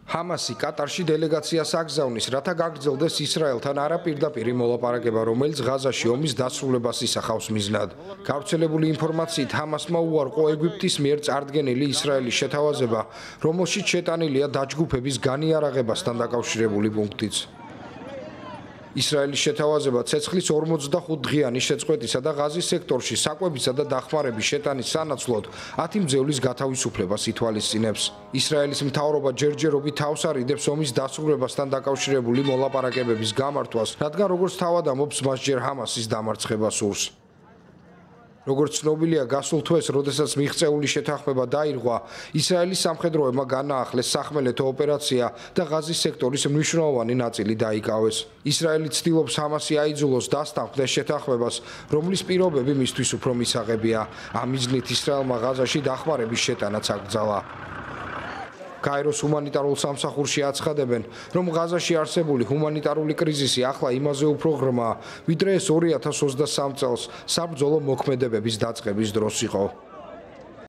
ჰამასი კატარში დელეგაციას აგზავნის, რათა გაგრძელდეს ისრაელთან არაპირდაპირი მოლაპარაკება, რომელიც ღაზაში ომის დასრულებას ისახავს მიზნად. გავრცელებული ინფორმაციით, ჰამასმა უარყო ეგვიპტის მიერ წარდგენილი ისრაელის შეთავაზება, რომელშიც შეტანილია დაჯგუფების განიარაღებასთან დაკავშირებული პუნქტიც. ისრაელის შეთავაზება ცეცხლის 45 დღიანი შეწყვეტისა და ღაზის სექტორში საკვებისა და დახმარების შეტანის სანაცვლოდ 10 მძევლის გათავისუფლებას ითვალისწინებს. ისრაელის მთავრობა ჯერჯერობით თავს არიდებს ომის დასრულებასთან დაკავშირებული მოლაპარაკებების გამართვას, რადგან როგორც თავად ამბობს, მას ჯერ ჰამასის დამარცხება სურს. როგორც ცნობილია, გასულ თვეს, როდესაც მიღწეული შეთანხმება დაირღვა, ისრაელის სამხედროებმა განაახლეს სახმელეთო ოპერაცია და ღაზის სექტორის მნიშვნელოვანი ნაწილი დაიკავეს. ისრაელი ცდილობს ჰამასი აიძულოს დასთანხმდეს შეთანხმებას, რომლის პირობები მისთვის უფრო მისაღებია. ამ მიზნით ისრაელმა ღაზაში დახმარების შეტანაც აკრძალა. კაიროს ჰუმანიტარულ სამსახურში აცხადებენ, რომ ღაზაში არსებული ჰუმანიტარული კრიზისი ახლა იმაზე უფრო ღრმაა, ვიდრე ეს 2023 წელს საბრძოლო მოქმედებების დაწყების დროს იყო.